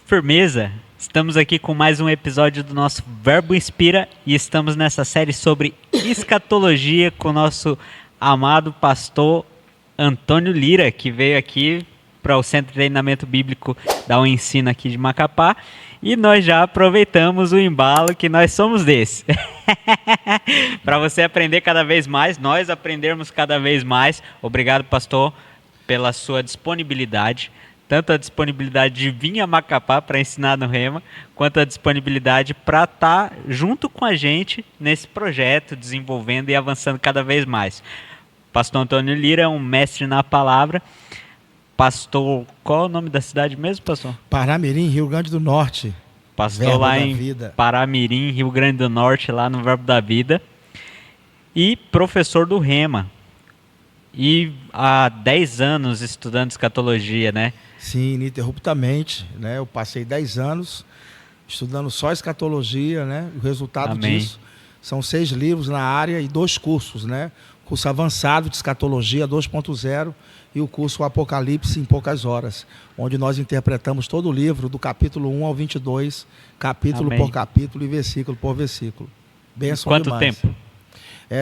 Firmeza! Estamos aqui com mais um episódio do nosso Verbo Inspira e estamos nessa série sobre escatologia com o nosso amado pastor Antônio Lira, que veio aqui para o Centro de Treinamento Bíblico dar um ensino aqui de Macapá, e nós já aproveitamos o embalo que nós somos desse. Para você aprender cada vez mais, nós aprendermos cada vez mais. Obrigado, pastor, pela sua disponibilidade. Tanto a disponibilidade de vir a Macapá para ensinar no Rema, quanto a disponibilidade para estar junto com a gente nesse projeto, desenvolvendo e avançando cada vez mais. Pastor Antônio Lira é um mestre na palavra. Pastor, qual é o nome da cidade mesmo, pastor? Paramirim, Rio Grande do Norte. Pastor Verbo lá da em Vida. Paramirim, Rio Grande do Norte, lá no Verbo da Vida. E professor do Rema. E há 10 anos estudando escatologia, né? Sim, ininterruptamente, né? Eu passei 10 anos estudando só escatologia, né? O resultado Amém. disso são 6 livros na área e 2 cursos, né? Curso avançado de escatologia 2.0 e o curso Apocalipse em poucas horas, onde nós interpretamos todo o livro do capítulo 1 ao 22, capítulo Amém. por capítulo e versículo por versículo. Benção Quanto demais. tempo?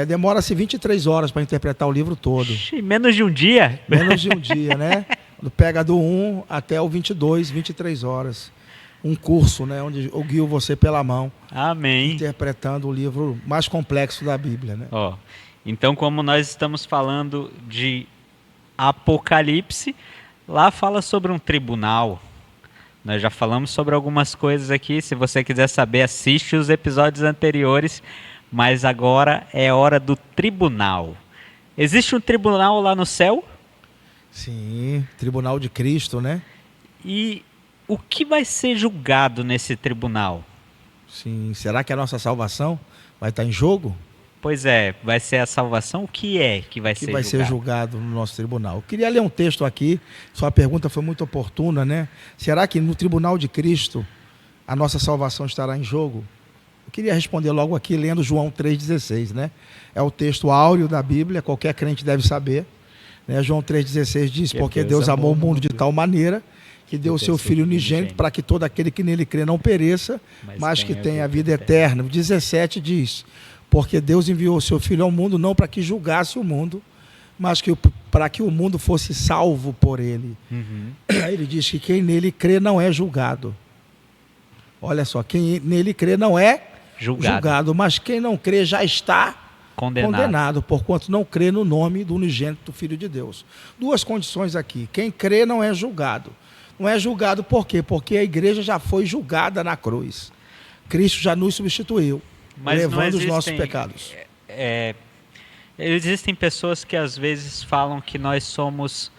Demora-se 23 horas para interpretar o livro todo. Ixi, menos de um dia? Menos de um dia, né? Pega do 1 até o 22, 23 horas. Um curso, né? Onde eu guio você pela mão, Amém. interpretando o livro mais complexo da Bíblia, né? Ó, então, como nós estamos falando de Apocalipse, lá fala sobre um tribunal. Nós já falamos sobre algumas coisas aqui. Se você quiser saber, assiste os episódios anteriores. Mas agora é hora do tribunal. Existe um tribunal lá no céu? Sim, Tribunal de Cristo, né? E o que vai ser julgado nesse tribunal? Sim, será que a nossa salvação vai estar em jogo? Pois é, vai ser a salvação? O que é que vai Que ser vai julgado? ser julgado no nosso tribunal. Eu queria ler um texto aqui, sua pergunta foi muito oportuna, né? Será que no Tribunal de Cristo a nossa salvação estará em jogo? Eu queria responder logo aqui, lendo João 3,16, né? É o texto áureo da Bíblia, qualquer crente deve saber. Né? João 3,16 diz, porque Deus amou o mundo de tal maneira que deu o seu Filho unigênito para que todo aquele que nele crê não pereça, mas que tenha a vida eterna. O 17 diz, porque Deus enviou o seu Filho ao mundo não para que julgasse o mundo, mas para que o mundo fosse salvo por ele. Uhum. Aí ele diz que quem nele crê não é julgado. Olha só, quem nele crê não é julgado, mas quem não crê já está condenado, porquanto não crê no nome do unigênito Filho de Deus. Duas condições aqui. Quem crê não é julgado. Não é julgado por quê? Porque a igreja já foi julgada na cruz. Cristo já nos substituiu, Mas levando os nossos pecados. Existem pessoas que às vezes falam que nós somos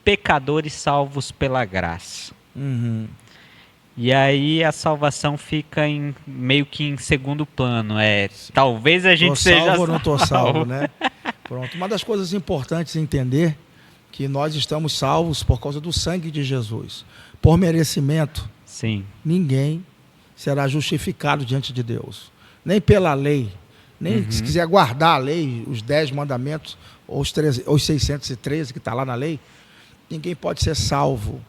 pecadores salvos pela graça. Uhum. E aí a salvação fica meio que em segundo plano. Talvez a gente seja salvo ou não estou salvo, né? Pronto. Uma das coisas importantes é entender que nós estamos salvos por causa do sangue de Jesus. Por merecimento, Sim. ninguém será justificado diante de Deus. Nem pela lei, nem se quiser guardar a lei, os 10 mandamentos, ou os 613 que está lá na lei, ninguém pode ser salvo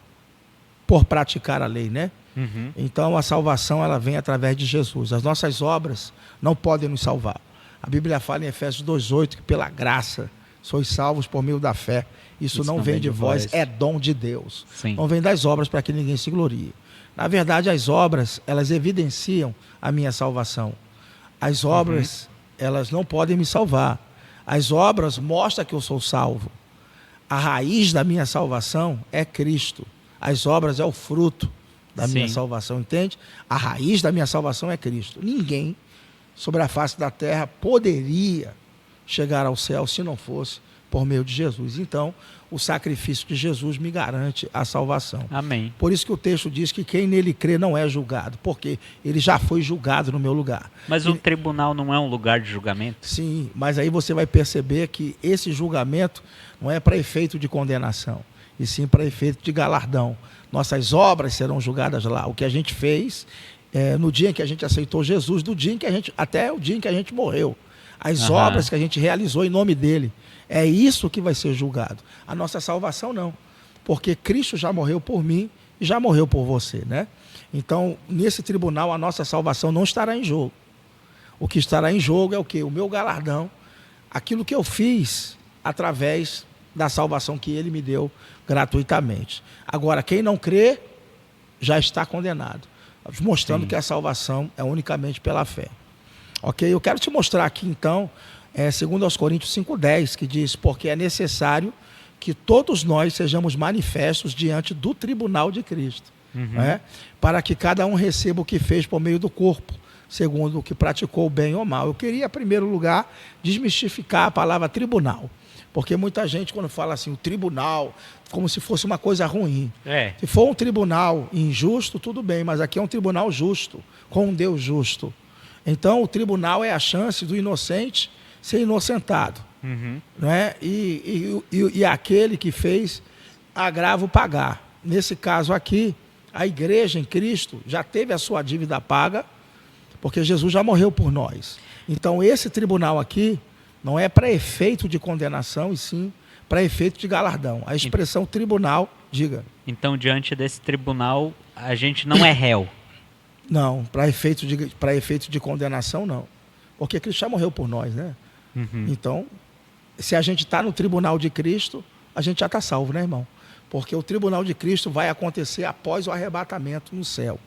por praticar a lei, né? Uhum. Então a salvação ela vem através de Jesus. As nossas obras não podem nos salvar. A Bíblia fala em Efésios 2,8 que pela graça sois salvos por meio da fé. Isso não vem de vós, é dom de Deus. Sim. Não vem das obras para que ninguém se glorie. Na verdade, as obras, elas evidenciam a minha salvação. As obras, elas não podem me salvar. As obras mostram que eu sou salvo. A raiz da minha salvação é Cristo. As obras é o fruto da minha salvação, entende? A raiz da minha salvação é Cristo. Ninguém sobre a face da terra poderia chegar ao céu se não fosse por meio de Jesus. Então, o sacrifício de Jesus me garante a salvação. Amém. Por isso que o texto diz que quem nele crê não é julgado, porque ele já foi julgado no meu lugar. Mas um tribunal não é um lugar de julgamento? Sim, mas aí você vai perceber que esse julgamento não é para efeito de condenação, e sim para efeito de galardão. Nossas obras serão julgadas lá. O que a gente fez no dia em que a gente aceitou Jesus, até o dia em que a gente morreu. As obras que a gente realizou em nome dele. É isso que vai ser julgado. A nossa salvação não. Porque Cristo já morreu por mim e já morreu por você, né? Então, nesse tribunal, a nossa salvação não estará em jogo. O que estará em jogo é o quê? O meu galardão, aquilo que eu fiz através da salvação que ele me deu gratuitamente. Agora, quem não crê, já está condenado. Mostrando que a salvação é unicamente pela fé. Ok? Eu quero te mostrar aqui, então, 2 Coríntios 5,10, que diz, porque é necessário que todos nós sejamos manifestos diante do tribunal de Cristo, né? Para que cada um receba o que fez por meio do corpo, segundo o que praticou bem ou mal. Eu queria, em primeiro lugar, desmistificar a palavra tribunal, porque muita gente, quando fala assim, o tribunal, como se fosse uma coisa ruim. Se for um tribunal injusto, tudo bem, mas aqui é um tribunal justo, com um Deus justo. Então, o tribunal é a chance do inocente ser inocentado, né? E aquele que fez agravo pagar. Nesse caso aqui, a igreja em Cristo já teve a sua dívida paga, porque Jesus já morreu por nós. Então, esse tribunal aqui não é para efeito de condenação, e sim para efeito de galardão. A expressão tribunal, diga. Então, diante desse tribunal, a gente não é réu. Não, para efeito de condenação, não. Porque Cristo já morreu por nós, né? Então, se a gente está no tribunal de Cristo, a gente já está salvo, né, irmão? Porque o tribunal de Cristo vai acontecer após o arrebatamento no céu.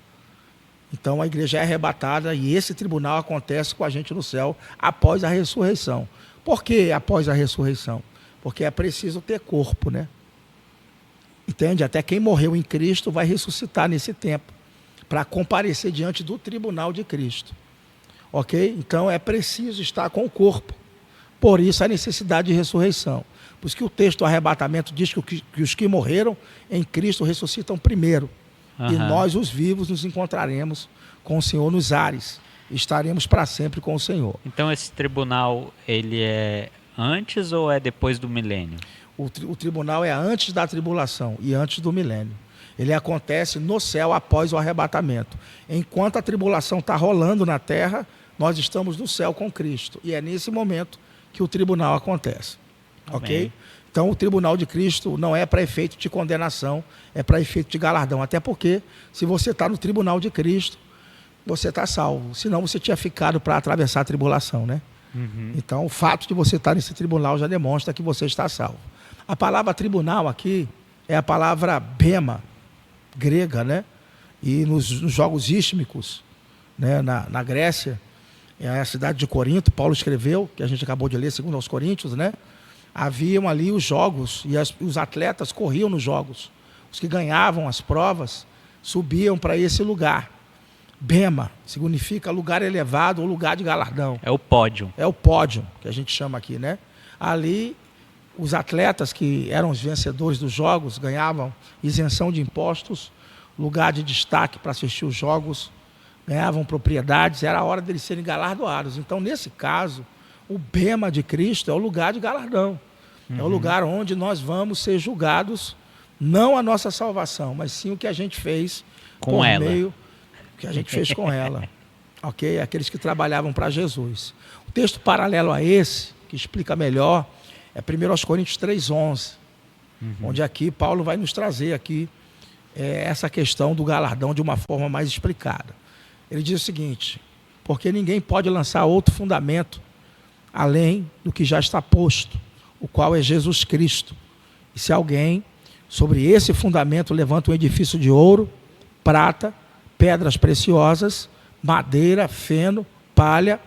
Então, a igreja é arrebatada e esse tribunal acontece com a gente no céu após a ressurreição. Por que após a ressurreição? Porque é preciso ter corpo, né? Entende? Até quem morreu em Cristo vai ressuscitar nesse tempo, para comparecer diante do tribunal de Cristo. Ok? Então é preciso estar com o corpo. Por isso a necessidade de ressurreição. Por isso que o texto do arrebatamento diz que os que morreram em Cristo ressuscitam primeiro. E nós, os vivos, nos encontraremos com o Senhor nos ares. Estaremos para sempre com o Senhor. Então esse tribunal, ele é antes ou é depois do milênio? O tribunal é antes da tribulação e antes do milênio. Ele acontece no céu após o arrebatamento. Enquanto a tribulação está rolando na terra, nós estamos no céu com Cristo. E é nesse momento que o tribunal acontece. Ok? Então o tribunal de Cristo não é para efeito de condenação, é para efeito de galardão. Até porque, se você está no tribunal de Cristo, você está salvo. Senão você tinha ficado para atravessar a tribulação, né? Então o fato de você estar nesse tribunal já demonstra que você está salvo. A palavra tribunal aqui é a palavra bema, grega, né? E nos jogos ístmicos, né? Na Grécia, é a cidade de Corinto, Paulo escreveu, que a gente acabou de ler, segundo aos Coríntios, né? Haviam ali os jogos e os atletas corriam nos jogos. Os que ganhavam as provas subiam para esse lugar. Bema significa lugar elevado ou lugar de galardão. É o pódio. É o pódio que a gente chama aqui, né? Ali, os atletas que eram os vencedores dos jogos ganhavam isenção de impostos, lugar de destaque para assistir os jogos, ganhavam propriedades, era a hora deles serem galardoados. Então, nesse caso, o bema de Cristo é o lugar de galardão. É o lugar onde nós vamos ser julgados, não a nossa salvação, mas sim o que a gente fez com ela. Que a gente fez com ela. Ok? Aqueles que trabalhavam para Jesus. O texto paralelo a esse, que explica melhor, é 1 Coríntios 3,11, onde aqui Paulo vai nos trazer aqui essa questão do galardão de uma forma mais explicada. Ele diz o seguinte: porque ninguém pode lançar outro fundamento além do que já está posto, o qual é Jesus Cristo. E se alguém, sobre esse fundamento, levanta um edifício de ouro, prata, pedras preciosas, madeira, feno, palha,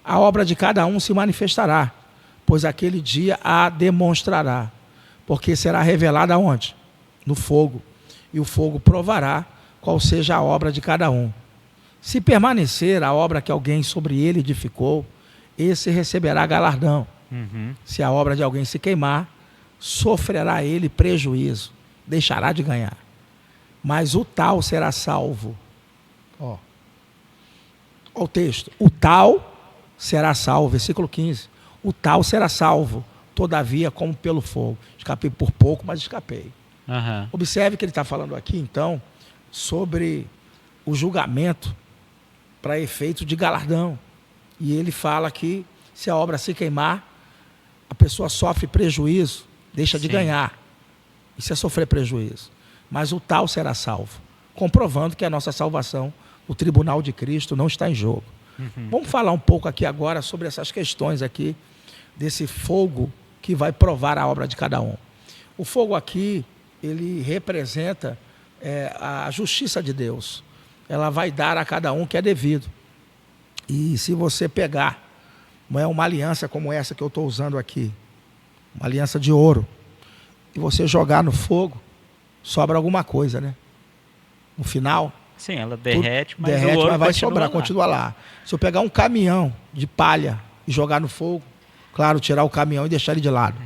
a obra de cada um se manifestará, pois aquele dia a demonstrará, porque será revelada onde? No fogo, e o fogo provará qual seja a obra de cada um. Se permanecer a obra que alguém sobre ele edificou, esse receberá galardão. Se a obra de alguém se queimar, sofrerá ele prejuízo, deixará de ganhar. Mas o tal será salvo. Ó o texto. O tal será salvo, versículo 15. O tal será salvo, todavia como pelo fogo. Escapei por pouco, mas escapei. Observe que ele está falando aqui, então, sobre o julgamento para efeito de galardão. E ele fala que se a obra se queimar, a pessoa sofre prejuízo, deixa de ganhar. Isso é sofrer prejuízo. mas o tal será salvo, comprovando que a nossa salvação, o tribunal de Cristo, não está em jogo. Vamos falar um pouco aqui agora sobre essas questões aqui, desse fogo que vai provar a obra de cada um. O fogo aqui, ele representa a justiça de Deus. Ela vai dar a cada um que é devido. E se você pegar uma aliança como essa que eu estou usando aqui, uma aliança de ouro, e você jogar no fogo, sobra alguma coisa, né? No final... Sim, ela derrete, mas derrete, o ouro mas vai continua sobrar, lá. continua lá. Se eu pegar um caminhão de palha e jogar no fogo, claro, tirar o caminhão e deixar ele de lado.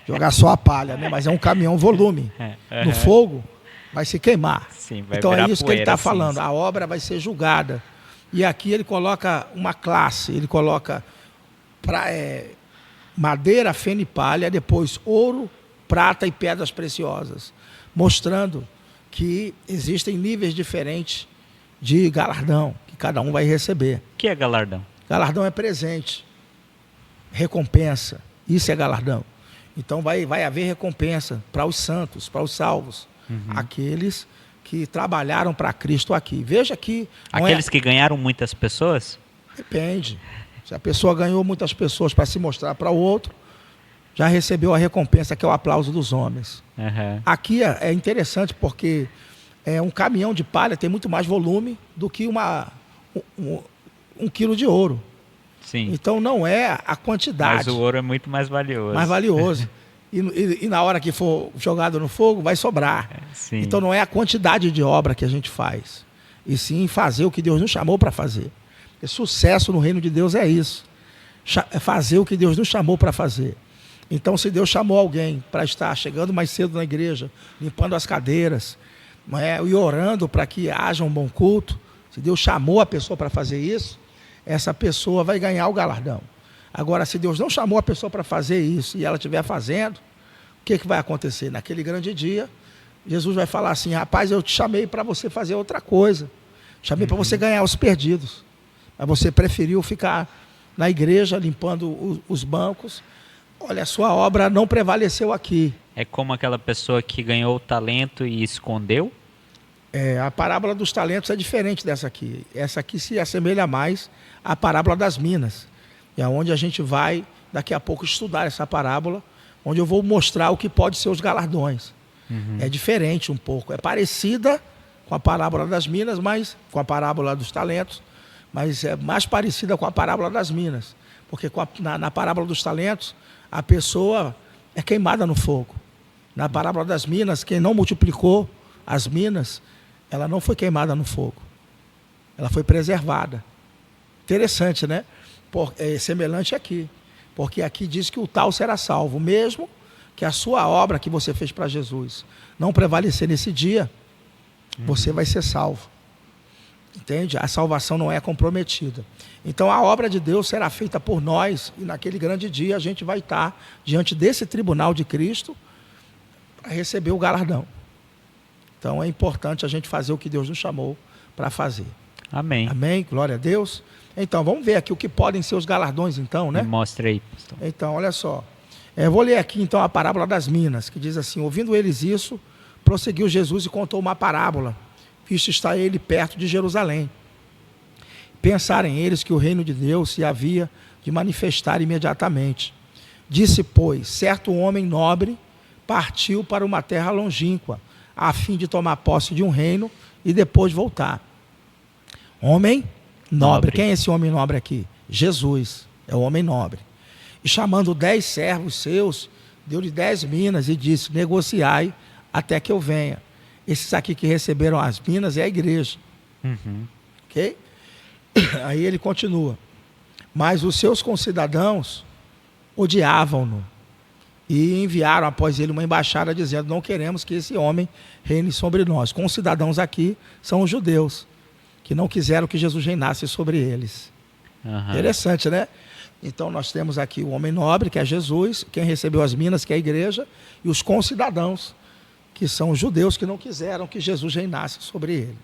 Jogar só a palha, né? Mas é um caminhão volume. No fogo, vai se queimar. Sim, vai então é virar isso que ele está poeira, falando. sim. A obra vai ser julgada. E aqui ele coloca uma classe, ele coloca madeira, feno e palha, depois ouro, prata e pedras preciosas, mostrando que existem níveis diferentes de galardão, que cada um vai receber. O que é galardão? Galardão é presente, recompensa, isso é galardão. Então vai haver recompensa para os santos, para os salvos, aqueles que trabalharam para Cristo aqui. Veja que... Aqueles que ganharam muitas pessoas? Depende. Se a pessoa ganhou muitas pessoas para se mostrar para o outro, já recebeu a recompensa, que é o aplauso dos homens. Aqui é interessante porque um caminhão de palha tem muito mais volume do que um quilo de ouro. Sim. Então não é a quantidade. Mas o ouro é muito mais valioso. Mais valioso. E na hora que for jogado no fogo, vai sobrar. Sim. Então não é a quantidade de obra que a gente faz, e sim fazer o que Deus nos chamou para fazer. Porque sucesso no reino de Deus é isso. É fazer o que Deus nos chamou para fazer. Então, se Deus chamou alguém para estar chegando mais cedo na igreja, limpando as cadeiras, e orando para que haja um bom culto, se Deus chamou a pessoa para fazer isso, essa pessoa vai ganhar o galardão. Agora, se Deus não chamou a pessoa para fazer isso e ela estiver fazendo, o que vai acontecer? Naquele grande dia, Jesus vai falar assim: rapaz, eu te chamei para você fazer outra coisa. Chamei para você ganhar os perdidos. Mas você preferiu ficar na igreja limpando os bancos. Olha, a sua obra não prevaleceu aqui. É como aquela pessoa que ganhou o talento e escondeu? A parábola dos talentos é diferente dessa aqui. Essa aqui se assemelha mais à parábola das minas. É onde a gente vai, daqui a pouco, estudar essa parábola, onde eu vou mostrar o que pode ser os galardões. É diferente um pouco. É parecida com a parábola das minas, mas com a parábola dos talentos, mas é mais parecida com a parábola das minas. Porque na parábola dos talentos, a pessoa é queimada no fogo. Na parábola das minas, quem não multiplicou as minas, ela não foi queimada no fogo. Ela foi preservada. Interessante, né? É semelhante aqui. Porque aqui diz que o tal será salvo. Mesmo que a sua obra que você fez para Jesus não prevalecer nesse dia, você vai ser salvo. Entende? A salvação não é comprometida. Então a obra de Deus será feita por nós, e naquele grande dia a gente vai estar diante desse tribunal de Cristo para receber o galardão. Então é importante a gente fazer o que Deus nos chamou para fazer. Amém. Amém? Glória a Deus. Então vamos ver aqui o que podem ser os galardões então, né? Me mostra aí, pastor. Então, olha só. Vou ler aqui então a parábola das minas, que diz assim: ouvindo eles isso, prosseguiu Jesus e contou uma parábola, visto está ele perto de Jerusalém. Pensarem eles que o reino de Deus se havia de manifestar imediatamente. Disse, pois, certo homem nobre partiu para uma terra longínqua, a fim de tomar posse de um reino e depois voltar. Homem nobre. Quem é esse homem nobre aqui? Jesus, é o homem nobre. E chamando 10 servos seus, deu-lhe 10 minas e disse: negociai até que eu venha. Esses aqui que receberam as minas é a igreja. Ok? Aí ele continua: mas os seus concidadãos odiavam-no e enviaram após ele uma embaixada dizendo: não queremos que esse homem reine sobre nós. Concidadãos aqui são os judeus, que não quiseram que Jesus reinasse sobre eles. Interessante, né? Então nós temos aqui o homem nobre, que é Jesus, quem recebeu as minas, que é a igreja, e os concidadãos, que são os judeus que não quiseram que Jesus reinasse sobre ele.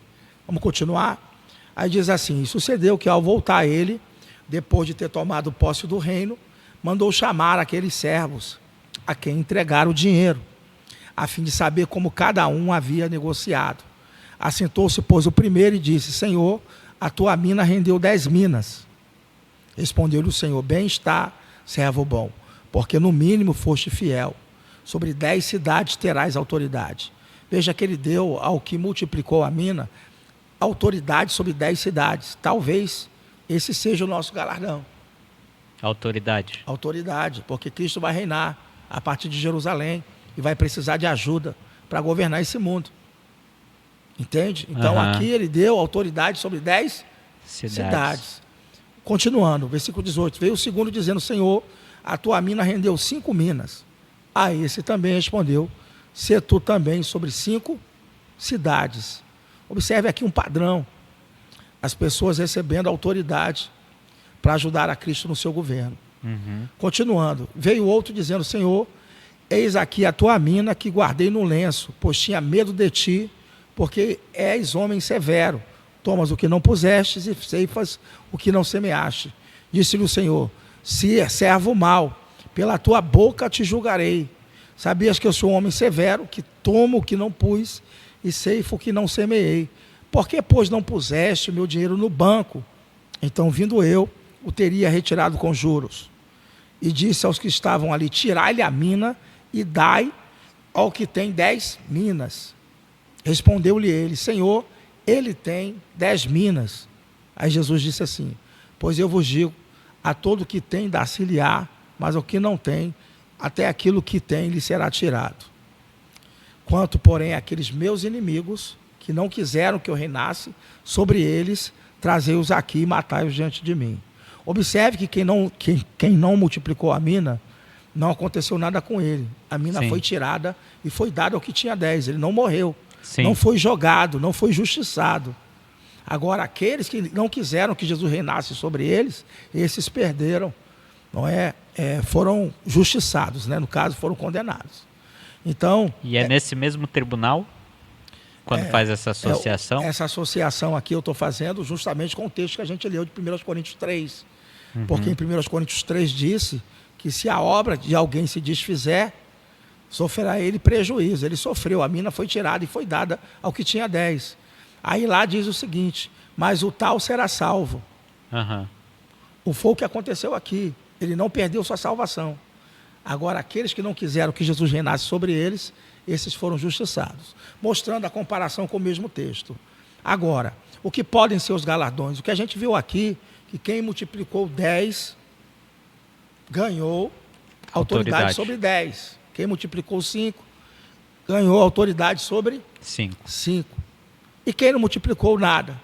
Vamos continuar? Aí diz assim: e sucedeu que ao voltar ele, depois de ter tomado posse do reino, mandou chamar aqueles servos a quem entregaram o dinheiro. a fim de saber como cada um havia negociado. Assentou-se, pois, o primeiro e disse: Senhor, a tua mina rendeu 10 minas. Respondeu-lhe o Senhor: bem está, servo bom, porque no mínimo foste fiel. Sobre 10 cidades terás autoridade. Veja que ele deu ao que multiplicou a mina autoridade sobre 10 cidades. Talvez esse seja o nosso galardão. Autoridade. Autoridade, porque Cristo vai reinar a partir de Jerusalém e vai precisar de ajuda para governar esse mundo. Entende? Então aqui ele deu autoridade sobre 10 cidades. Continuando, versículo 18. Veio o segundo dizendo: Senhor, a tua mina rendeu 5 minas. A esse também respondeu: se tu também sobre 5 cidades. Observe aqui um padrão. As pessoas recebendo autoridade para ajudar a Cristo no seu governo. Continuando, veio outro dizendo: Senhor, eis aqui a tua mina que guardei no lenço, pois tinha medo de ti, porque és homem severo. Tomas o que não pusestes e ceifas o que não semeaste. Disse-lhe o Senhor: se é servo mau, pela tua boca te julgarei. Sabias que eu sou um homem severo, que tomo o que não pus e ceifo o que não semeei. Por que, pois, não puseste o meu dinheiro no banco? Então, vindo eu, o teria retirado com juros. E disse aos que estavam ali: tirai-lhe a mina e dai ao que tem 10 minas. Respondeu-lhe ele: Senhor, ele tem 10 minas. Aí Jesus disse assim: pois eu vos digo, a todo que tem dá-se-lhe-á, mas ao que não tem, até aquilo que tem lhe será tirado. Quanto, porém, àqueles meus inimigos, que não quiseram que eu reinasse sobre eles, trazei-os aqui e matai-os diante de mim. Observe que quem não multiplicou a mina, não aconteceu nada com ele. A mina foi tirada e foi dada ao que tinha 10. Ele não morreu, não foi jogado, não foi justiçado. Agora, aqueles que não quiseram que Jesus reinasse sobre eles, esses perderam, não é? Foram justiçados, né? No caso, foram condenados. Então, e nesse mesmo tribunal, quando faz essa associação? Essa associação aqui eu estou fazendo justamente com o texto que a gente leu de 1 Coríntios 3. Porque em 1 Coríntios 3 disse que se a obra de alguém se desfizer, sofrerá ele prejuízo. Ele sofreu, a mina foi tirada e foi dada ao que tinha 10. Aí lá diz o seguinte: mas o tal será salvo. Foi o que aconteceu aqui. Ele não perdeu sua salvação. Agora, aqueles que não quiseram que Jesus reinasse sobre eles, esses foram justiçados. Mostrando a comparação com o mesmo texto. Agora, o que podem ser os galardões? O que a gente viu aqui, que quem multiplicou 10, ganhou autoridade sobre 10. Quem multiplicou 5, ganhou autoridade sobre 5. E quem não multiplicou nada,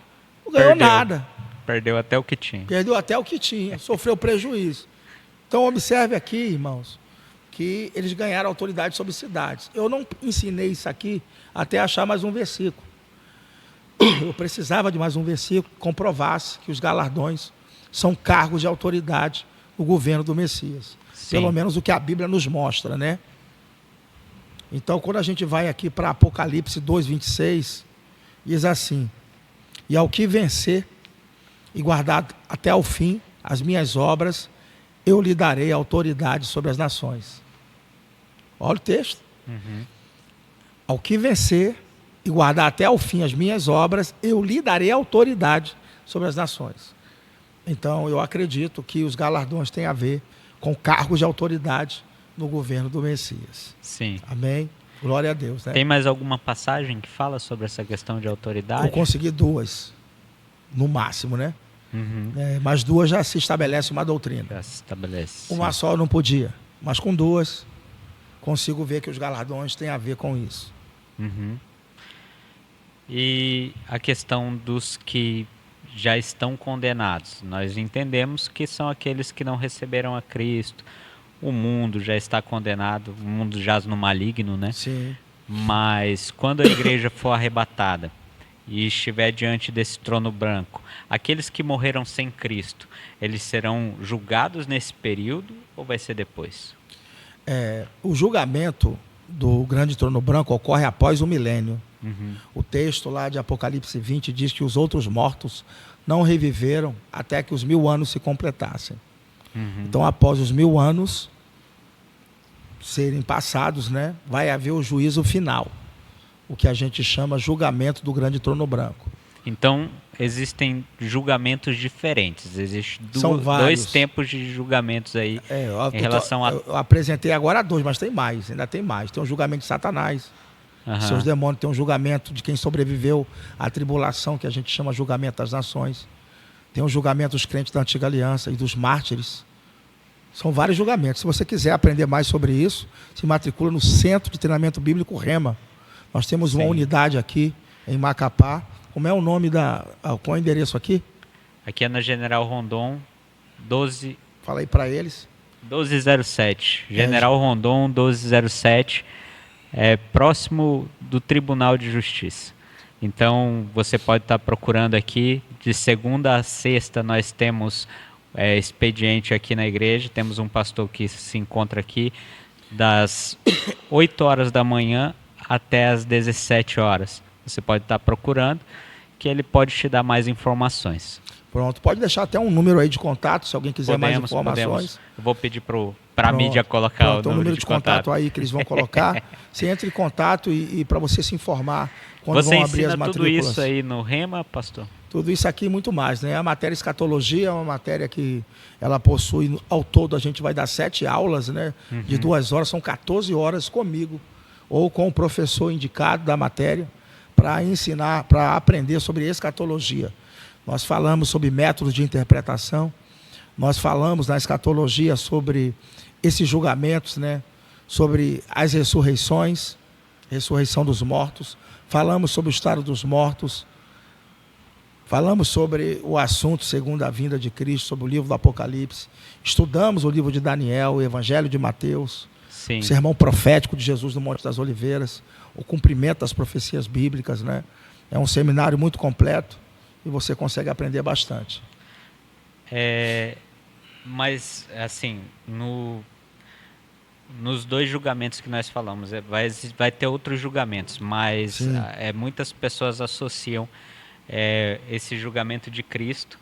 não ganhou nada. Perdeu até o que tinha. Perdeu até o que tinha, sofreu prejuízo. Então, observe aqui, irmãos, que eles ganharam autoridade sobre cidades. Eu não ensinei isso aqui até achar mais um versículo. Eu precisava de mais um versículo que comprovasse que os galardões são cargos de autoridade no governo do Messias. Pelo menos o que a Bíblia nos mostra, né? Então, quando a gente vai aqui para Apocalipse 2:26, diz assim: e ao que vencer e guardar até ao fim as minhas obras, eu lhe darei autoridade sobre as nações. Olha o texto. Ao que vencer e guardar até ao fim as minhas obras, eu lhe darei autoridade sobre as nações. Então, eu acredito que os galardões têm a ver com cargos de autoridade no governo do Messias. Sim. Amém? Glória a Deus. Né? Tem mais alguma passagem que fala sobre essa questão de autoridade? Eu consegui 2, no máximo, né? Mas 2 já se estabelece uma doutrina. Já se estabelece. Uma só eu não podia, mas com 2 consigo ver que os galardões têm a ver com isso. E a questão dos que já estão condenados, nós entendemos que são aqueles que não receberam a Cristo. O mundo já está condenado, o mundo jaz no maligno, né? Sim. Mas quando a igreja for arrebatada e estiver diante desse trono branco, aqueles que morreram sem Cristo, eles serão julgados nesse período ou vai ser depois? O julgamento do grande trono branco ocorre após o milênio. O texto lá de Apocalipse 20 diz que os outros mortos não reviveram até que os 1000 anos se completassem. Então, após os 1000 anos, serem passados, né, vai haver o juízo final, o que a gente chama julgamento do grande trono branco. Então, existem julgamentos diferentes. Existem São vários. 2 tempos de julgamentos aí em relação a... Eu apresentei agora 2, mas tem mais, ainda tem mais. Tem um julgamento de Satanás, seus demônios, tem um julgamento de quem sobreviveu à tribulação, que a gente chama julgamento das nações. Tem um julgamento dos crentes da Antiga Aliança e dos mártires. São vários julgamentos. Se você quiser aprender mais sobre isso, se matricula no Centro de Treinamento Bíblico Rema. Nós temos uma unidade aqui em Macapá. Como é o nome qual é o endereço aqui? Aqui é na General Rondon 12... Fala aí para eles. 1207. General Rondon 1207. Próximo do Tribunal de Justiça. Então, você pode estar procurando aqui. De segunda a sexta, nós temos expediente aqui na igreja. Temos um pastor que se encontra aqui das 8 horas da manhã até as 17 horas. Você pode estar procurando, que ele pode te dar mais informações. Pronto, pode deixar até um número aí de contato, se alguém quiser mais informações. Podemos. Eu vou pedir para a mídia colocar o número de contato aí que eles vão colocar. Você entra em contato e para você se informar quando vão abrir as matrículas. Você ensina tudo isso aí no Rema, pastor? Tudo isso aqui e muito mais, né? A matéria escatologia é uma matéria que ela possui, ao todo a gente vai dar 7 aulas, né? De 2 horas, são 14 horas comigo, ou com o professor indicado da matéria, para ensinar, para aprender sobre escatologia. Nós falamos sobre métodos de interpretação, nós falamos na escatologia sobre esses julgamentos, né? Sobre as ressurreições, ressurreição dos mortos, falamos sobre o estado dos mortos, falamos sobre o assunto segundo a vinda de Cristo, sobre o livro do Apocalipse, estudamos o livro de Daniel, o Evangelho de Mateus, Sim. O sermão profético de Jesus no Monte das Oliveiras, o cumprimento das profecias bíblicas, né? É um seminário muito completo e você consegue aprender bastante. Mas, assim, nos 2 julgamentos que nós falamos, vai ter outros julgamentos, mas muitas pessoas associam esse julgamento de Cristo,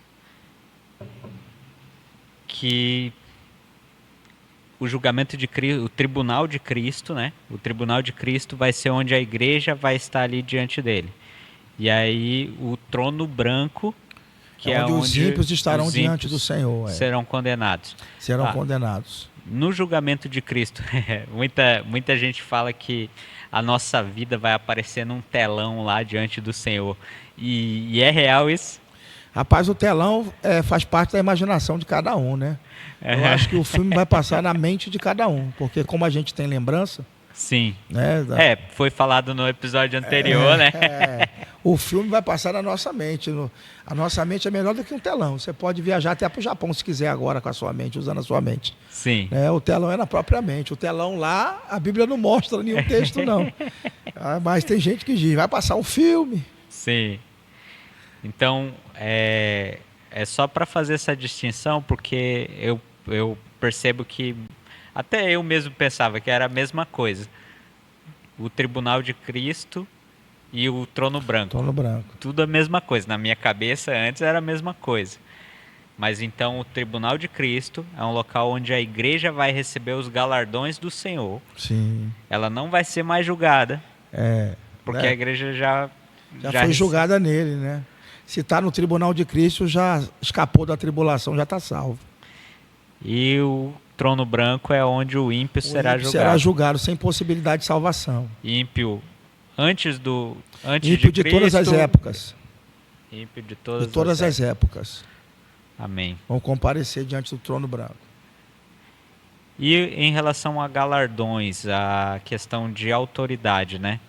que o julgamento de Cristo, o tribunal de Cristo, né? O tribunal de Cristo vai ser onde a igreja vai estar ali diante dele. E aí o trono branco, que é onde os ímpios estarão diante do Senhor. Serão condenados. Serão condenados. No julgamento de Cristo, muita gente fala que a nossa vida vai aparecer num telão lá diante do Senhor. E é real isso? Rapaz, o telão faz parte da imaginação de cada um, né? Eu acho que o filme vai passar na mente de cada um, porque como a gente tem lembrança... Sim. Né, foi falado no episódio anterior, né? O filme vai passar na nossa mente. A nossa mente é melhor do que um telão. Você pode viajar até para o Japão se quiser agora com a sua mente, usando a sua mente. Sim. O telão é na própria mente. O telão lá, a Bíblia não mostra nenhum texto, não. Mas tem gente que diz, vai passar um filme. Sim. Então, é só para fazer essa distinção, porque eu percebo que até eu mesmo pensava que era a mesma coisa. O tribunal de Cristo e o trono branco. Trono branco. Tudo a mesma coisa. Na minha cabeça, antes era a mesma coisa. Mas então o tribunal de Cristo é um local onde a igreja vai receber os galardões do Senhor. Sim. Ela não vai ser mais julgada. Porque a igreja já foi julgada nele, né? Se está no tribunal de Cristo, já escapou da tribulação, já está salvo. E o trono branco é onde o ímpio será julgado. Será julgado sem possibilidade de salvação. Ímpio antes ímpio de Cristo, todas as épocas. Ímpio de todas as épocas. Amém. Vão comparecer diante do trono branco. E em relação a galardões, a questão de autoridade, né?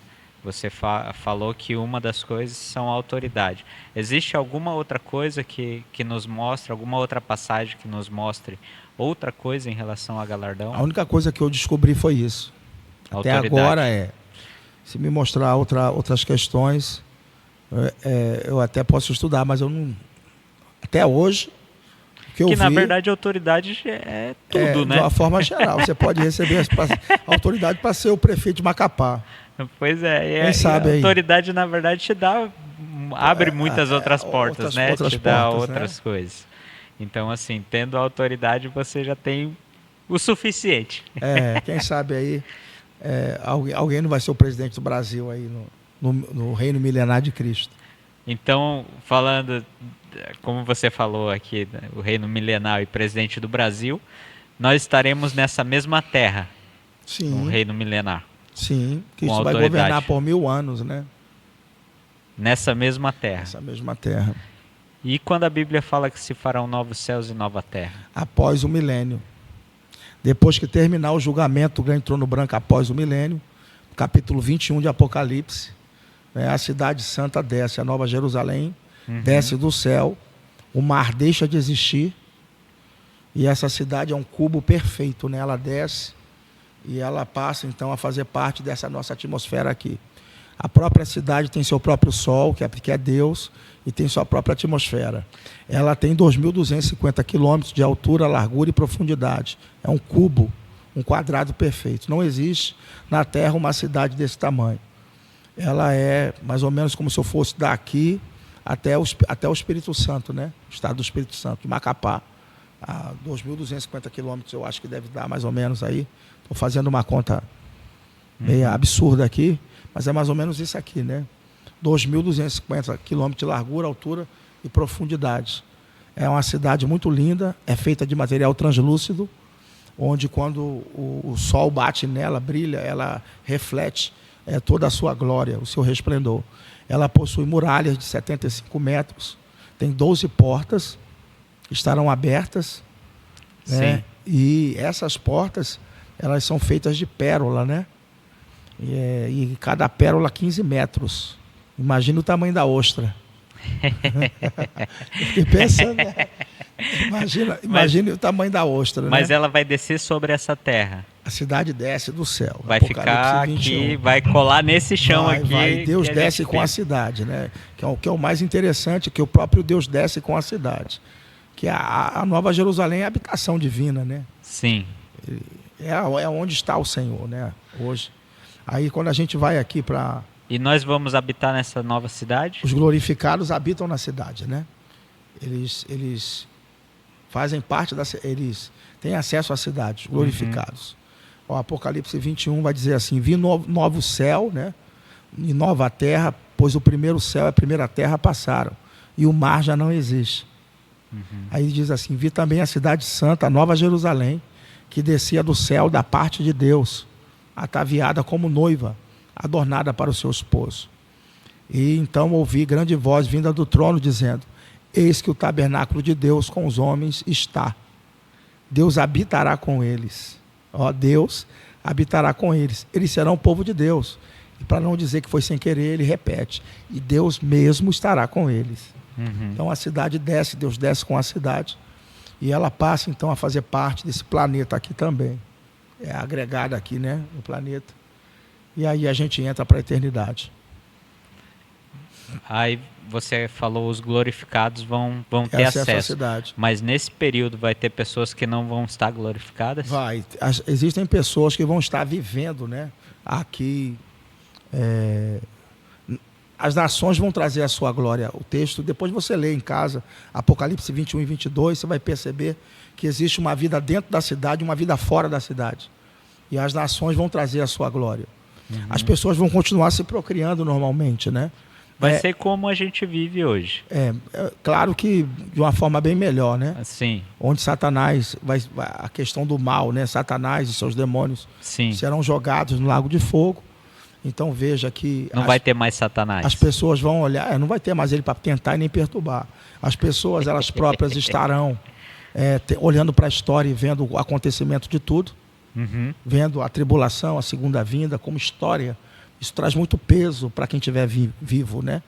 Você falou que uma das coisas são a autoridade. Existe alguma outra coisa que nos mostra, alguma outra passagem que nos mostre outra coisa em relação a galardão? A única coisa que eu descobri foi isso. Autoridade. Até agora se me mostrar outras questões, eu até posso estudar, mas eu não... Até hoje... Que na verdade a autoridade é tudo, né? De uma forma geral. Você pode receber a autoridade para ser o prefeito de Macapá. Pois é. Quem sabe a autoridade, na verdade, te dá... Abre muitas outras portas, outras te dá portas, outras coisas. Então, assim, tendo a autoridade, você já tem O suficiente. Quem sabe aí alguém não vai ser o presidente do Brasil aí no reino milenar de Cristo. Então, falando, como você falou aqui, né, o reino milenar e presidente do Brasil, nós estaremos nessa mesma terra, Sim. no reino milenar. Sim, com Cristo vai autoridade. governar por 1000 anos, né? Nessa mesma terra. Essa mesma terra. E quando a Bíblia fala que se farão novos céus e nova terra? Após o milênio. Depois que terminar o julgamento do grande trono branco após o milênio, capítulo 21 de Apocalipse, né, a cidade santa desce, a Nova Jerusalém, desce do céu, o mar deixa de existir, e essa cidade é um cubo perfeito, né? Ela desce e ela passa então a fazer parte dessa nossa atmosfera aqui. A própria cidade tem seu próprio sol, que é Deus, e tem sua própria atmosfera. Ela tem 2.250 quilômetros de altura, largura e profundidade. É um cubo, um quadrado perfeito. Não existe na Terra uma cidade desse tamanho. Ela é mais ou menos como se eu fosse daqui até o Espírito Santo, né? O estado do Espírito Santo, de Macapá. A 2.250 quilômetros eu acho que deve dar mais ou menos aí. Estou fazendo uma conta meio absurda aqui, mas é mais ou menos isso aqui, né? 2.250 quilômetros de largura, altura e profundidade. É uma cidade muito linda, é feita de material translúcido, onde quando o sol bate nela, brilha, ela reflete toda a sua glória, o seu resplendor. Ela possui muralhas de 75 metros, tem 12 portas, estarão abertas, né? E essas portas, elas são feitas de pérola, né? E cada pérola 15 metros. Imagina o tamanho da ostra. Eu fiquei pensando, né? Imagine o tamanho da ostra. Mas né? ela vai descer sobre essa terra. A cidade desce do céu. Vai ficar 21. aqui, vai colar nesse chão aqui. Vai. Deus desce com a cidade, né? Que é o mais interessante, que o próprio Deus desce com a cidade. Que a Nova Jerusalém é a habitação divina, né? Sim. É onde está o Senhor, né? Hoje. Aí quando a gente vai aqui para... E nós vamos habitar nessa nova cidade? Os glorificados habitam na cidade, né? Eles fazem parte eles têm acesso à cidade, os glorificados. O Apocalipse 21 vai dizer assim: vi novo céu, né? E nova terra, pois o primeiro céu e a primeira terra passaram, e o mar já não existe. Aí diz assim: vi também a cidade santa, a Nova Jerusalém, que descia do céu da parte de Deus, ataviada como noiva, adornada para o seu esposo. E então ouvi grande voz vinda do trono dizendo: eis que o tabernáculo de Deus com os homens está. Deus habitará com eles. Ó, Deus habitará com eles. Eles serão o povo de Deus. E para não dizer que foi sem querer, ele repete: e Deus mesmo estará com eles. Então a cidade desce, Deus desce com a cidade. E ela passa então a fazer parte desse planeta aqui também. É agregada aqui, né, no planeta. E aí a gente entra para a eternidade. Aí você falou, os glorificados vão ter acesso à acesso. cidade. Mas nesse período vai ter pessoas que não vão estar glorificadas? Vai. Existem pessoas que vão estar vivendo, né, aqui. As nações vão trazer a sua glória. O texto, depois você lê em casa, Apocalipse 21 e 22, você vai perceber que existe uma vida dentro da cidade, uma vida fora da cidade. E as nações vão trazer a sua glória. As pessoas vão continuar se procriando normalmente, né? Vai ser como a gente vive hoje. Claro que de uma forma bem melhor, né? Sim. Onde Satanás, a questão do mal, né? Satanás e seus demônios serão jogados no lago de fogo. Então veja que... Não vai ter mais Satanás. As pessoas vão olhar, não vai ter mais ele para tentar e nem perturbar. As pessoas, elas próprias estarão olhando para a história e vendo o acontecimento de tudo. Vendo a tribulação, a segunda vinda como história. Isso traz muito peso para quem estiver vivo, né?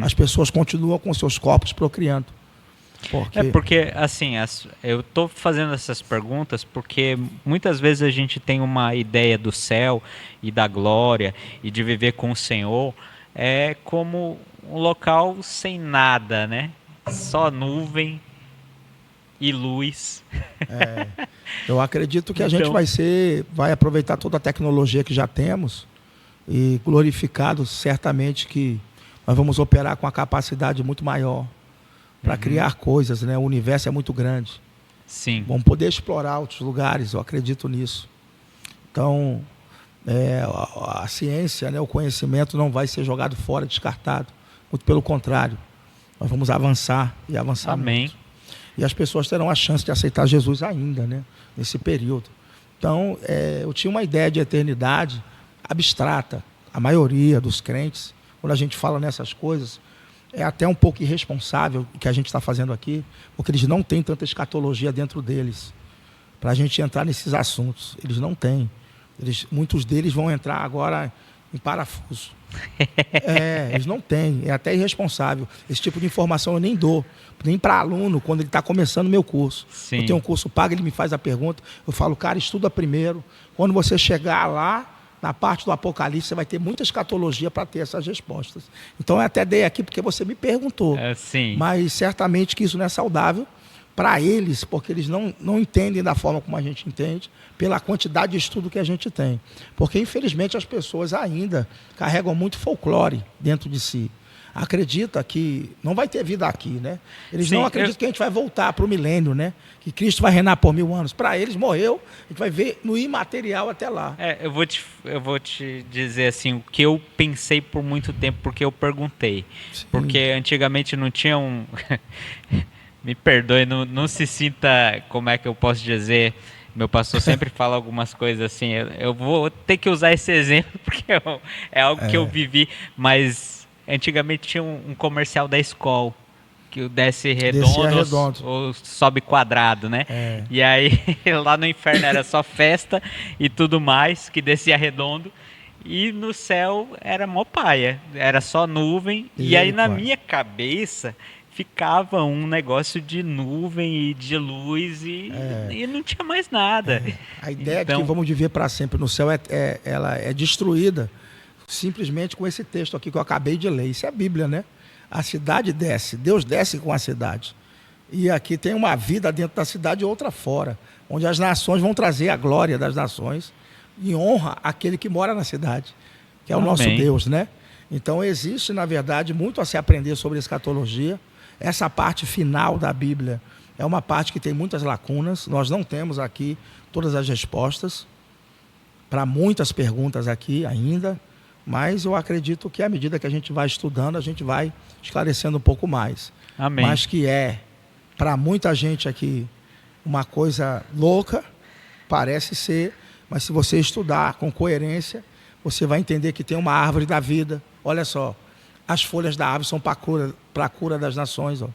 As pessoas continuam com seus corpos procriando. Porque, assim, eu estou fazendo essas perguntas porque muitas vezes a gente tem uma ideia do céu e da glória e de viver com o Senhor como um local sem nada, né? Só nuvem e luz. Eu acredito que a gente vai aproveitar toda a tecnologia que já temos e glorificado, certamente que nós vamos operar com a capacidade muito maior para criar coisas, né? O universo é muito grande. Sim. Vamos poder explorar outros lugares, eu acredito nisso. Então, a ciência, né, o conhecimento não vai ser jogado fora, descartado. Muito pelo contrário. Nós vamos avançar e avançar Amém. muito. E as pessoas terão a chance de aceitar Jesus ainda, né, nesse período. Então, eu tinha uma ideia de eternidade abstrata. A maioria dos crentes, quando a gente fala nessas coisas, é até um pouco irresponsável o que a gente está fazendo aqui, porque eles não têm tanta escatologia dentro deles para a gente entrar nesses assuntos. Eles não têm. Muitos deles vão entrar agora em parafuso. Eles não têm. É até irresponsável. Esse tipo de informação eu nem dou, nem para aluno, quando ele está começando o meu curso. Sim. Eu tenho um curso pago, ele me faz a pergunta, eu falo, cara, estuda primeiro. Quando você chegar lá, na parte do Apocalipse, você vai ter muita escatologia para ter essas respostas. Então, eu até dei aqui porque você me perguntou. Sim. Mas certamente que isso não é saudável para eles, porque eles não entendem da forma como a gente entende, pela quantidade de estudo que a gente tem. Porque, infelizmente, as pessoas ainda carregam muito folclore dentro de si. Acredita que não vai ter vida aqui, né? Eles não acreditam que a gente vai voltar para o milênio, né? Que Cristo vai reinar por 1000 anos. Para eles, morreu, a gente vai ver no imaterial até lá. Eu vou te dizer assim, o que eu pensei por muito tempo, porque eu perguntei. Sim. Porque antigamente não tinha um... Me perdoe, não se sinta, como é que eu posso dizer... Meu pastor sempre fala algumas coisas assim, eu vou ter que usar esse exemplo, porque é algo que eu vivi, mas... Antigamente tinha um comercial da escola, que o desce redondo ou sobe quadrado, né? E aí lá no inferno era só festa e tudo mais, que descia redondo. E no céu era mó paia, era só nuvem. E aí na minha cabeça ficava um negócio de nuvem e de luz e não tinha mais nada. A ideia de que vamos viver para sempre no céu, ela é destruída simplesmente com esse texto aqui que eu acabei de ler. Isso é a Bíblia, né? A cidade desce, Deus desce com a cidade. E aqui tem uma vida dentro da cidade e outra fora, onde as nações vão trazer a glória das nações e honra aquele que mora na cidade, que é o nosso Deus, né? Então existe, na verdade, muito a se aprender sobre escatologia. Essa parte final da Bíblia é uma parte que tem muitas lacunas. Nós não temos aqui todas as respostas para muitas perguntas aqui ainda. Mas eu acredito que à medida que a gente vai estudando, a gente vai esclarecendo um pouco mais. Amém. Mas que para muita gente aqui, uma coisa louca, parece ser, mas se você estudar com coerência, você vai entender que tem uma árvore da vida. Olha só, as folhas da árvore são para a cura das nações. Ó.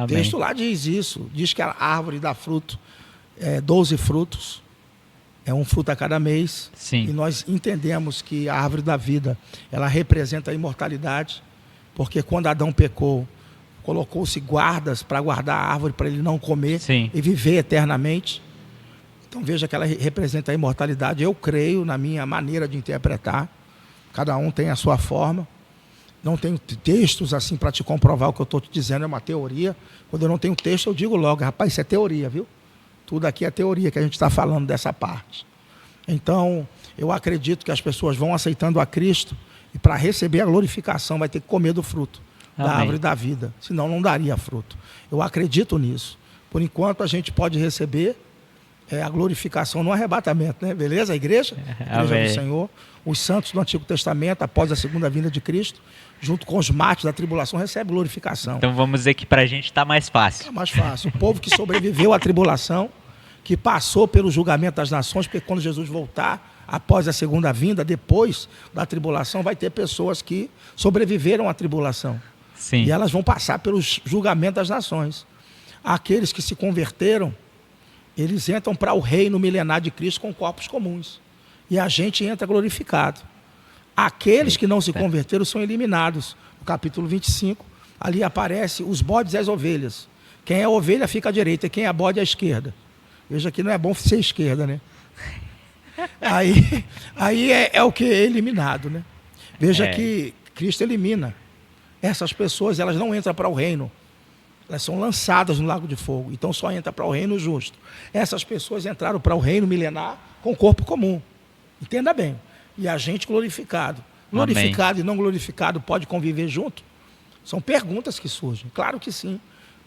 O texto lá diz isso, diz que a árvore dá fruto, 12 frutos. É um fruto a cada mês. Sim. E nós entendemos que a árvore da vida, ela representa a imortalidade, porque quando Adão pecou, colocou-se guardas para guardar a árvore, para ele não comer e viver eternamente. Então veja que ela representa a imortalidade. Eu creio na minha maneira de interpretar. Cada um tem a sua forma. Não tenho textos assim para te comprovar o que eu estou te dizendo, é uma teoria. Quando eu não tenho texto, eu digo logo, rapaz, isso é teoria, viu? Tudo aqui é teoria que a gente está falando dessa parte. Então, eu acredito que as pessoas vão aceitando a Cristo e para receber a glorificação vai ter que comer do fruto da árvore da vida. Senão não daria fruto. Eu acredito nisso. Por enquanto, a gente pode receber a glorificação no arrebatamento, né? Beleza, igreja? Igreja do Senhor. Os santos do Antigo Testamento, após a segunda vinda de Cristo, junto com os mártires da tribulação, recebem glorificação. Então vamos dizer que para a gente está mais fácil. Está mais fácil. O povo que sobreviveu à tribulação, que passou pelo julgamento das nações, porque quando Jesus voltar, após a segunda vinda, depois da tribulação, vai ter pessoas que sobreviveram à tribulação. Sim. E elas vão passar pelo julgamento das nações. Aqueles que se converteram, eles entram para o reino milenar de Cristo com corpos comuns. E a gente entra glorificado. Aqueles que não se converteram são eliminados. No capítulo 25, ali aparece os bodes e as ovelhas. Quem é ovelha fica à direita, e quem é bode à esquerda. Veja que não é bom ser esquerda, né? Aí é o que é eliminado, né? Veja que Cristo elimina. Essas pessoas, elas não entram para o reino. Elas são lançadas no lago de fogo. Então só entra para o reino justo. Essas pessoas entraram para o reino milenar com corpo comum. Entenda bem. E a gente glorificado. Glorificado e não glorificado pode conviver junto? São perguntas que surgem. Claro que sim.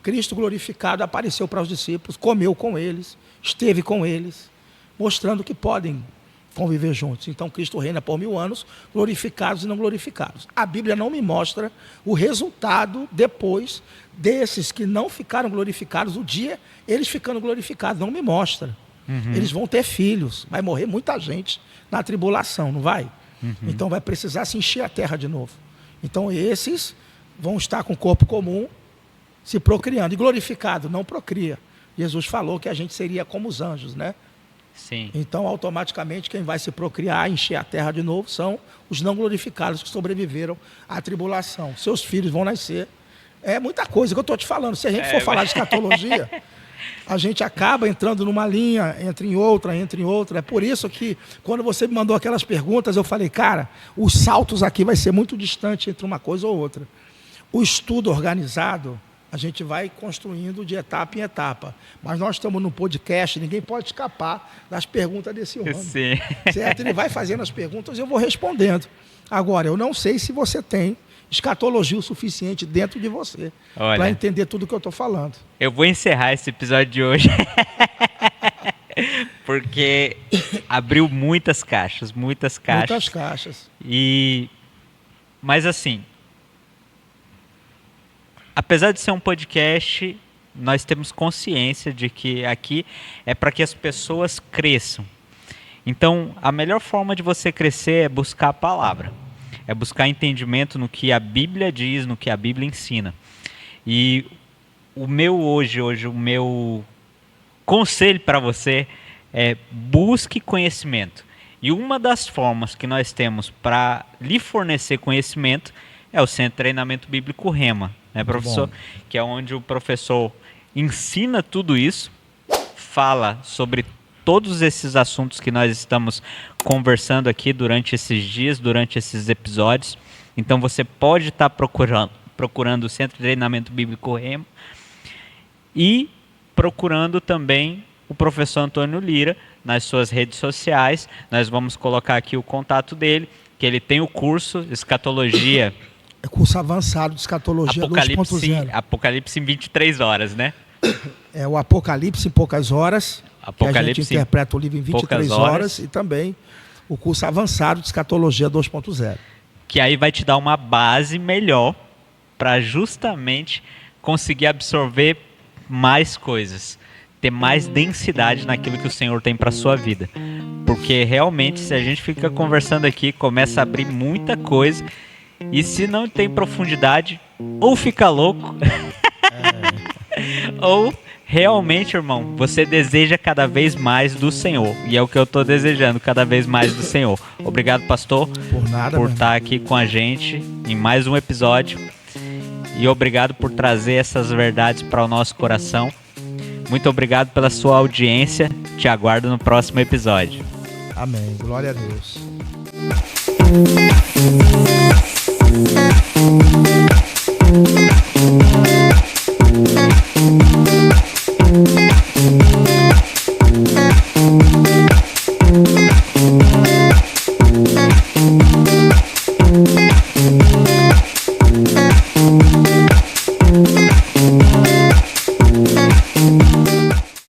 Cristo glorificado apareceu para os discípulos, comeu com eles, esteve com eles, mostrando que podem conviver juntos. Então Cristo reina por 1000 anos, glorificados e não glorificados. A Bíblia não me mostra o resultado depois desses que não ficaram glorificados, o dia eles ficando glorificados, não me mostra. Eles vão ter filhos, vai morrer muita gente na tribulação, não vai? Então vai precisar se encher a terra de novo. Então esses vão estar com o corpo comum, se procriando. E glorificado não procria. Jesus falou que a gente seria como os anjos, né? Sim. Então, automaticamente, quem vai se procriar, encher a terra de novo, são os não glorificados que sobreviveram à tribulação. Seus filhos vão nascer. É muita coisa que eu estou te falando. Se a gente for falar de escatologia, a gente acaba entrando numa linha, entra em outra. É por isso que, quando você me mandou aquelas perguntas, eu falei, cara, os saltos aqui vai ser muito distante entre uma coisa ou outra. O estudo organizado, a gente vai construindo de etapa em etapa. Mas nós estamos no podcast, ninguém pode escapar das perguntas desse homem. Sim. Certo? Ele vai fazendo as perguntas e eu vou respondendo. Agora, eu não sei se você tem escatologia o suficiente dentro de você para entender tudo que eu estou falando. Eu vou encerrar esse episódio de hoje. Porque abriu muitas caixas. Muitas caixas. Mas assim, apesar de ser um podcast, nós temos consciência de que aqui é para que as pessoas cresçam. Então, a melhor forma de você crescer é buscar a palavra. É buscar entendimento no que a Bíblia diz, no que a Bíblia ensina. E o meu conselho para você é: busque conhecimento. E uma das formas que nós temos para lhe fornecer conhecimento é o Centro de Treinamento Bíblico Rema, né, professor? Que é onde o professor ensina tudo isso, fala sobre todos esses assuntos que nós estamos conversando aqui durante esses dias, durante esses episódios. Então você pode estar procurando o Centro de Treinamento Bíblico Rema e procurando também o professor Antônio Lira nas suas redes sociais. Nós vamos colocar aqui o contato dele, que ele tem o curso Escatologia. É curso avançado de Escatologia 2.0. Apocalipse em 23 horas, né? É o Apocalipse em poucas horas, que a gente interpreta o livro em 23 horas, e também o curso avançado de Escatologia 2.0. Que aí vai te dar uma base melhor para justamente conseguir absorver mais coisas, ter mais densidade naquilo que o Senhor tem para a sua vida. Porque realmente, se a gente fica conversando aqui, começa a abrir muita coisa, e se não tem profundidade, ou fica louco, ou realmente, irmão, você deseja cada vez mais do Senhor. E é o que eu estou desejando, cada vez mais do Senhor. Obrigado, pastor, por estar aqui com a gente em mais um episódio. E obrigado por trazer essas verdades para o nosso coração. Muito obrigado pela sua audiência. Te aguardo no próximo episódio. Amém. Glória a Deus.